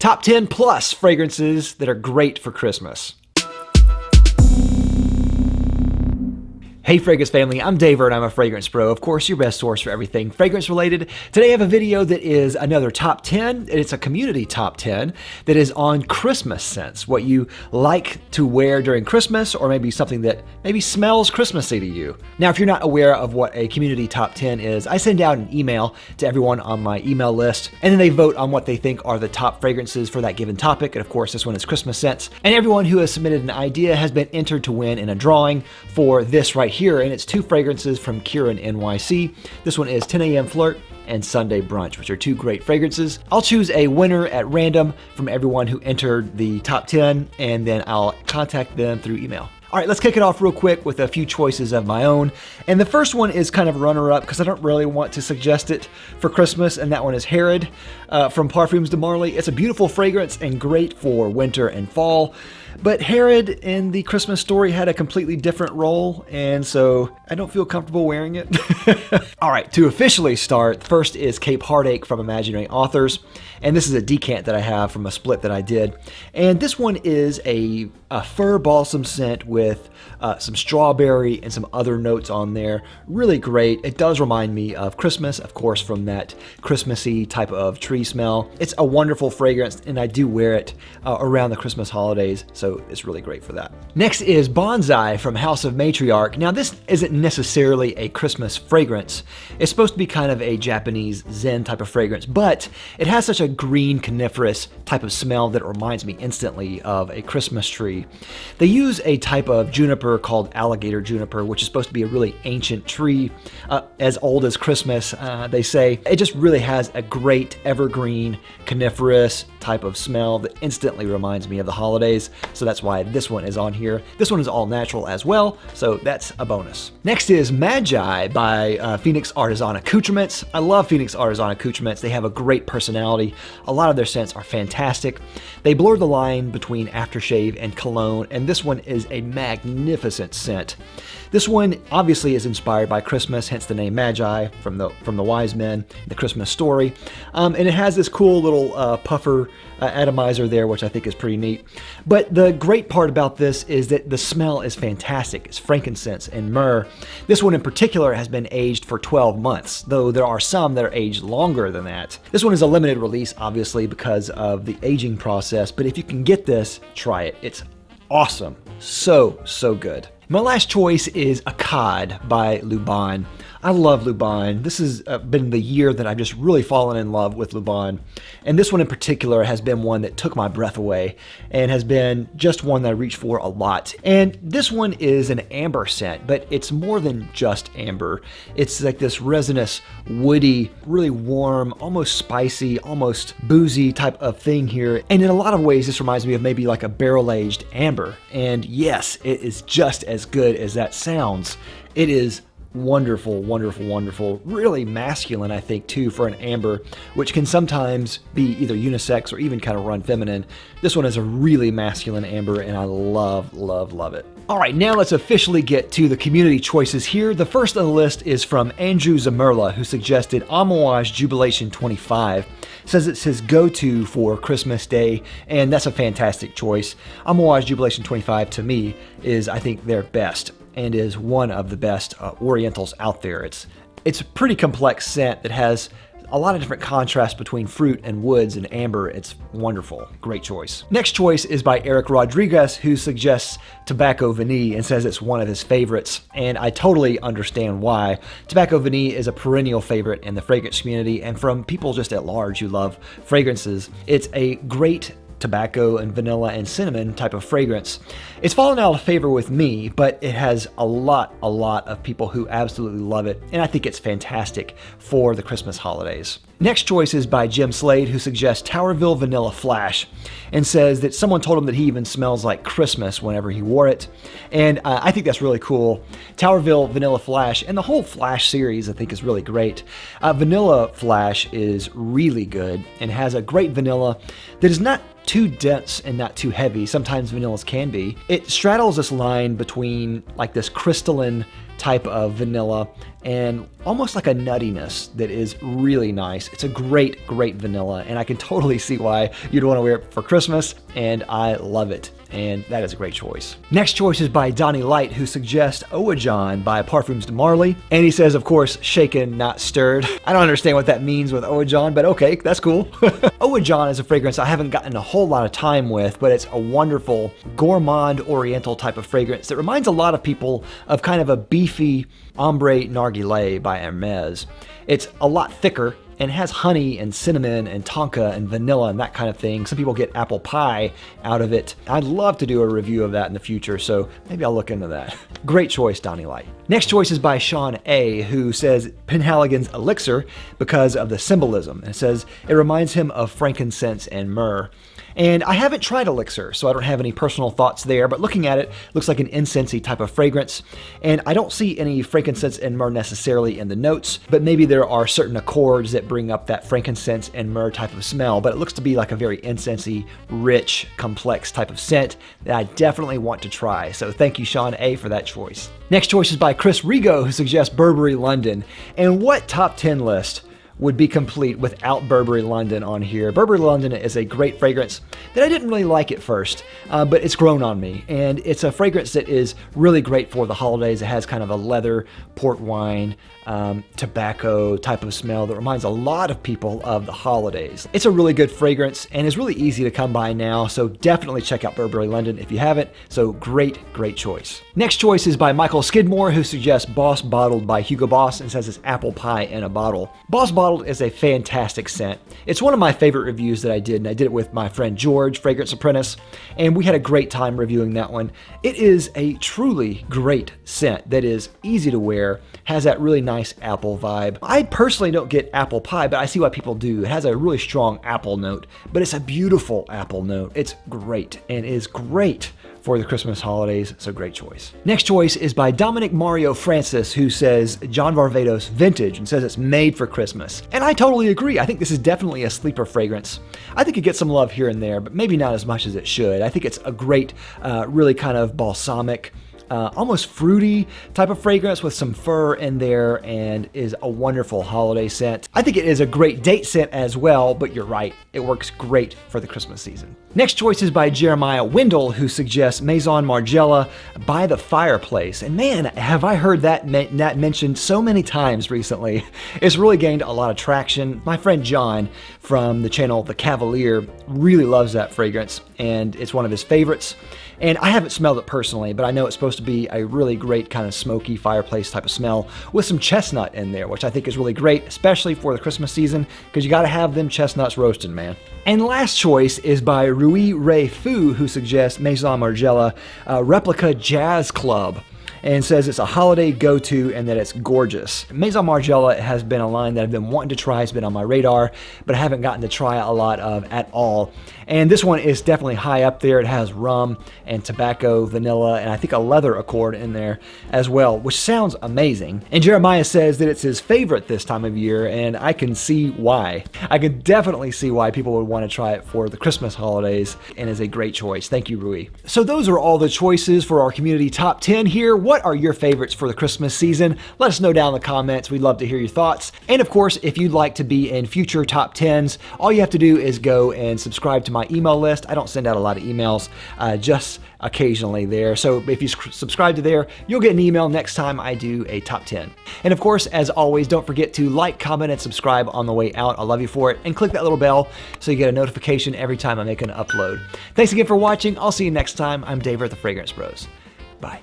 Top 10 plus fragrances that are great for Christmas. Hey Fragrance family, I'm Dave and I'm a fragrance pro. Of course, your best source for everything fragrance related. Today I have a video that is another top 10. It's a community top 10 that is on Christmas scents. What you like to wear during Christmas, or maybe something that maybe smells Christmassy to you. Now, if you're not aware of what a community top 10 is, I send out an email to everyone on my email list, and then they vote on what they think are the top fragrances for that given topic. And of course, this one is Christmas scents. And everyone who has submitted an idea has been entered to win in a drawing for this right here, and it's two fragrances from Kieran NYC. This one is 10 a.m. Flirt and Sunday Brunch, which are two great fragrances. I'll choose a winner at random from everyone who entered the top 10, and then I'll contact them through email. All right, let's kick it off real quick with a few choices of my own. And the first one is kind of runner-up because I don't really want to suggest it for Christmas, and that one is Herod from Parfums de Marly. It's a beautiful fragrance and great for winter and fall. But Herod in the Christmas story had a completely different role, and so I don't feel comfortable wearing it. All right, to officially start, first is Cape Heartache from Imaginary Authors. And this is a decant that I have from a split that I did. And this one is a fir balsam scent with some strawberry and some other notes on there. Really great. It does remind me of Christmas, of course, from that Christmassy type of tree smell. It's a wonderful fragrance, and I do wear it around the Christmas holidays, so it's really great for that. Next is Bonsai from House of Matriarch. Now, this isn't necessarily a Christmas fragrance. It's supposed to be kind of a Japanese Zen type of fragrance, but it has such a green coniferous type of smell that it reminds me instantly of a Christmas tree. They use a type of juniper called alligator juniper, which is supposed to be a really ancient tree, as old as Christmas, they say. It just really has a great evergreen coniferous type of smell that instantly reminds me of the holidays, so that's why this one is on here. This one is all natural as well, so that's a bonus. Next is Magi by Phoenix Artisan Accoutrements. I love Phoenix Artisan Accoutrements. They have a great personality. A lot of their scents are fantastic. They blur the line between aftershave and cologne, and this one is a magnificent scent. This one obviously is inspired by Christmas, hence the name Magi from the wise men, the Christmas story. And it has this cool little puffer atomizer there, which I think is pretty neat. But the great part about this is that the smell is fantastic. It's frankincense and myrrh. This one in particular has been aged for 12 months, though there are some that are aged longer than that. This one is a limited release, obviously, because of the aging process, but if you can get this, try it. It's awesome. So good. My last choice is Akkad by Luban. I love Luban. This has been the year that I've just really fallen in love with Luban. And this one in particular has been one that took my breath away and has been just one that I reach for a lot. And this one is an amber scent, but it's more than just amber. It's like this resinous, woody, really warm, almost spicy, almost boozy type of thing here. And in a lot of ways, this reminds me of maybe like a barrel-aged amber. And yes, it is just as good as that sounds. It is wonderful, wonderful, wonderful. Really masculine, I think, too, for an amber, which can sometimes be either unisex or even kind of run feminine. This one is a really masculine amber, and I love, love, love it. All right, now let's officially get to the community choices here. The first on the list is from Andrew Zamerla, who suggested Amouage Jubilation 25. Says it's his go-to for Christmas Day, and that's a fantastic choice. Amouage Jubilation 25, to me, is, I think, their best, and is one of the best Orientals out there. It's a pretty complex scent that has a lot of different contrast between fruit and woods and amber. It's wonderful. Great choice. Next choice is by Eric Rodriguez, who suggests Tobacco Vanille and says it's one of his favorites, and I totally understand why. Tobacco Vanille is a perennial favorite in the fragrance community and from people just at large who love fragrances. It's a great tobacco and vanilla and cinnamon type of fragrance. It's fallen out of favor with me, but it has a lot of people who absolutely love it, and I think it's fantastic for the Christmas holidays. Next choice is by Jim Slade, who suggests Towerville Vanilla Flash and says that someone told him that he even smells like Christmas whenever he wore it. And I think that's really cool. Towerville Vanilla Flash and the whole Flash series I think is really great. Vanilla Flash is really good and has a great vanilla that is not too dense and not too heavy. Sometimes vanillas can be. It straddles this line between like this crystalline type of vanilla and almost like a nuttiness that is really nice. It's a great vanilla, and I can totally see why you'd want to wear it for Christmas, and I love it. And that is a great choice. Next choice is by Donnie Light, who suggests Owajon by Parfums de Marly. And he says, of course, shaken, not stirred. I don't understand what that means with Owajon, but okay, that's cool. Owajon is a fragrance I haven't gotten a whole lot of time with, but it's a wonderful gourmand oriental type of fragrance that reminds a lot of people of kind of a beefy ombre narguilé by Hermes. It's a lot thicker and has honey and cinnamon and tonka and vanilla and that kind of thing. Some people get apple pie out of it. I'd love to do a review of that in the future, so maybe I'll look into that. Great choice, Donnie Light. Next choice is by Sean A., who says Penhaligon's Elixir because of the symbolism. And it says it reminds him of frankincense and myrrh. And I haven't tried Elixir, so I don't have any personal thoughts there, but looking at it, looks like an incensey type of fragrance. And I don't see any frankincense and myrrh necessarily in the notes, but maybe there are certain accords that bring up that frankincense and myrrh type of smell, but it looks to be like a very incensey, rich, complex type of scent that I definitely want to try. So thank you, Sean A., for that choice. Next choice is by Chris Rigo, who suggests Burberry London. And what top 10 list would be complete without Burberry London on here? Burberry London is a great fragrance that I didn't really like at first, but it's grown on me. And it's a fragrance that is really great for the holidays. It has kind of a leather, port wine, tobacco type of smell that reminds a lot of people of the holidays. It's a really good fragrance and is really easy to come by now, so definitely check out Burberry London if you haven't. So great choice. Next choice is by Michael Skidmore, who suggests Boss Bottled by Hugo Boss and says it's apple pie in a bottle. Boss Bottled is a fantastic scent. It's one of my favorite reviews that I did, and I did it with my friend George, Fragrance Apprentice, and we had a great time reviewing that one. It is a truly great scent that is easy to wear, has that really nice apple vibe. I personally don't get apple pie, but I see why people do. It has a really strong apple note, but it's a beautiful apple note. It's great and is great for the Christmas holidays, so great choice. Next choice is by Dominic Mario Francis, who says John Varvatos Vintage and says it's made for Christmas. And I totally agree. I think this is definitely a sleeper fragrance. I think it gets some love here and there, but maybe not as much as it should. I think it's a great, really kind of balsamic, almost fruity type of fragrance with some fir in there, and is a wonderful holiday scent. I think it is a great date scent as well, but you're right, it works great for the Christmas season. Next choice is by Jeremiah Wendell, who suggests Maison Margiela by the Fireplace. And man, have I heard that mentioned so many times recently. It's really gained a lot of traction. My friend John from the channel The Cavalier really loves that fragrance, and it's one of his favorites. And I haven't smelled it personally, but I know it's supposed to be a really great kind of smoky fireplace type of smell with some chestnut in there, which I think is really great, especially for the Christmas season, because you got to have them chestnuts roasted, man. And last choice is by Rui Ray Fu, who suggests Maison Margiela Replica Jazz Club, and says it's a holiday go-to and that it's gorgeous. Maison Margiela has been a line that I've been wanting to try. It's been on my radar, but I haven't gotten to try a lot of at all. And this one is definitely high up there. It has rum and tobacco, vanilla, and I think a leather accord in there as well, which sounds amazing. And Jeremiah says that it's his favorite this time of year, and I can see why. I can definitely see why people would want to try it for the Christmas holidays, and is a great choice. Thank you, Rui. So those are all the choices for our community top 10 here. What are your favorites for the Christmas season? Let us know down in the comments. We'd love to hear your thoughts. And of course, if you'd like to be in future top 10s, all you have to do is go and subscribe to my email list. I don't send out a lot of emails, just occasionally there. So if you subscribe to there, you'll get an email next time I do a top 10. And of course, as always, don't forget to like, comment, and subscribe on the way out. I love you for it. And click that little bell so you get a notification every time I make an upload. Thanks again for watching. I'll see you next time. I'm Dave at the Fragrance Bros. Bye.